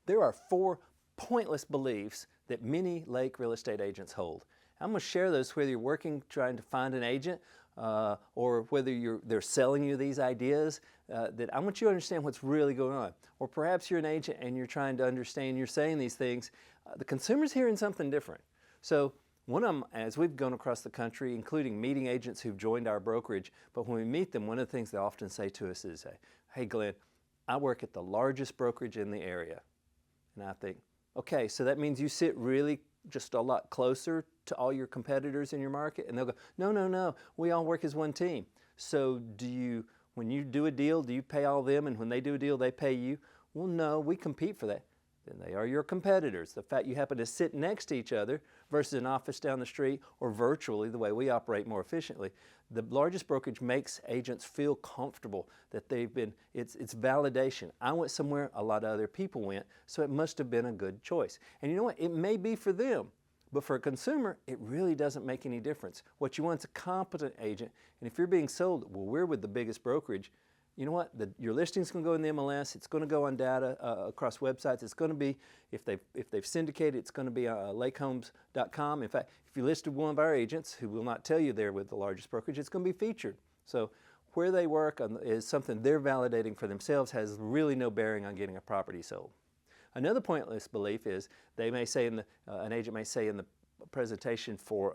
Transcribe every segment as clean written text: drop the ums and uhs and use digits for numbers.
There are 4 pointless beliefs that many Lake real estate agents hold. I'm going to share those whether you're working trying to find an agent or whether they're selling you these ideas. That I want you to understand what's really going on. Or perhaps you're an agent and you're trying to understand, you're saying these things. The consumer's hearing something different. So one of them, as we've gone across the country, including meeting agents who've joined our brokerage, but when we meet them, one of the things they often say to us is, hey Glenn, I work at the largest brokerage in the area. And I think, okay, so that means you sit really just a lot closer to all your competitors in your market? And they'll go, no, we all work as one team. So when you do a deal, do you pay all them, and when they do a deal, they pay you? Well, no, we compete for that. Then they are your competitors. The fact you happen to sit next to each other versus an office down the street or virtually, the way we operate more efficiently, the largest brokerage makes agents feel comfortable that it's validation. I went somewhere a lot of other people went, so it must have been a good choice. And you know what? It may be for them, but for a consumer, it really doesn't make any difference. What you want is a competent agent, and if you're being sold, well, we're with the biggest brokerage, you know what? Your listing's going to go in the MLS. It's going to go on data across websites. It's going to be, if they've syndicated, it's going to be lakehomes.com. In fact, if you listed one of our agents who will not tell you they're with the largest brokerage, it's going to be featured. So where they work is something they're validating for themselves, has really no bearing on getting a property sold. Another pointless belief is they may say an agent may say in the presentation for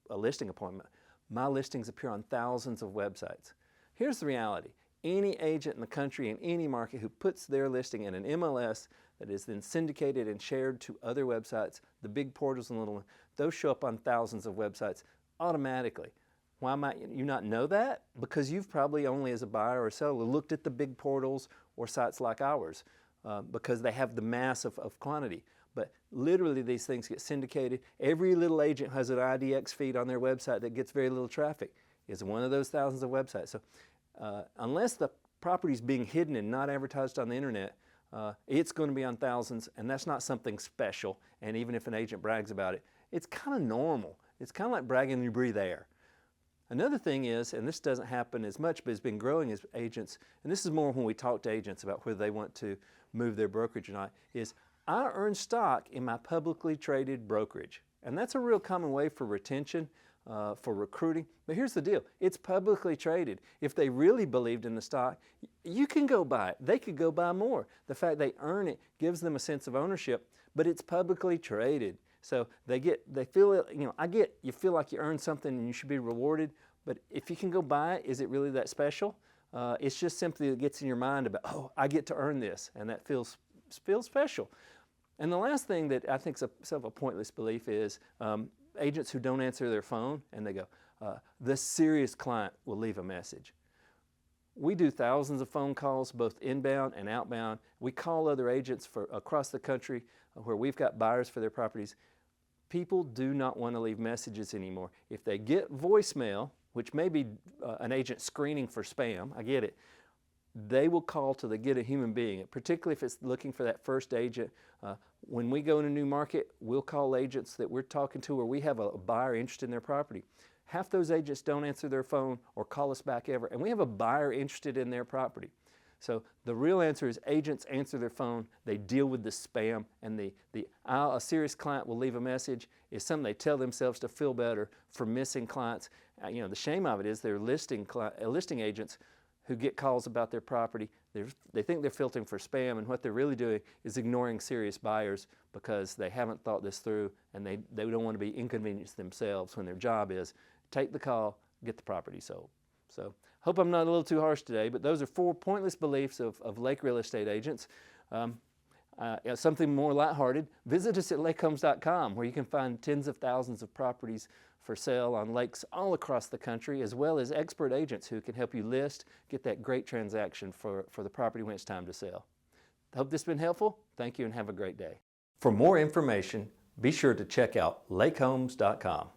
a listing appointment, my listings appear on thousands of websites. Here's the reality. Any agent in the country in any market who puts their listing in an MLS that is then syndicated and shared to other websites, the big portals and little ones, those show up on thousands of websites automatically. Why might you not know that? Because you've probably only as a buyer or seller looked at the big portals or sites like ours because they have the mass of quantity. But literally these things get syndicated. Every little agent has an IDX feed on their website that gets very little traffic. It's one of those thousands of websites. So unless the property is being hidden and not advertised on the internet, it's going to be on thousands, and that's not something special. And even if an agent brags about it, it's kind of normal. It's kind of like bragging you breathe air. Another thing is, and this doesn't happen as much, but it's been growing as agents, and this is more when we talk to agents about whether they want to move their brokerage or not, is I earn stock in my publicly traded brokerage. And that's a real common way for retention. For recruiting. But here's the deal, it's publicly traded. If they really believed in the stock, you can go buy it. They could go buy more. The fact they earn it gives them a sense of ownership, but it's publicly traded. So they feel it, you feel like you earned something and you should be rewarded, but if you can go buy it, is it really that special? It's just simply that gets in your mind about, oh, I get to earn this, and that feels special. And the last thing that I think is sort of a pointless belief is agents who don't answer their phone and they go, the serious client will leave a message. We do thousands of phone calls, both inbound and outbound. We call other agents across the country where we've got buyers for their properties. People do not want to leave messages anymore. If they get voicemail, which may be an agent screening for spam, I get it, they will call till they get a human being, particularly if it's looking for that first agent. When we go in a new market, we'll call agents that we're talking to where we have a buyer interested in their property. Half those agents don't answer their phone or call us back ever, and we have a buyer interested in their property. So the real answer is agents answer their phone, they deal with the spam, and a serious client will leave a message is something they tell themselves to feel better for missing clients. The shame of it is they're listing agents who get calls about their property. They think they're filtering for spam, and what they're really doing is ignoring serious buyers because they haven't thought this through, and they don't want to be inconvenienced themselves when their job is take the call, get the property sold. So hope I'm not a little too harsh today, but those are 4 pointless beliefs of Lake real estate agents. Something more lighthearted, visit us at lakehomes.com where you can find tens of thousands of properties for sale on lakes all across the country, as well as expert agents who can help you list, get that great transaction for the property when it's time to sell. Hope this has been helpful. Thank you and have a great day. For more information, be sure to check out lakehomes.com.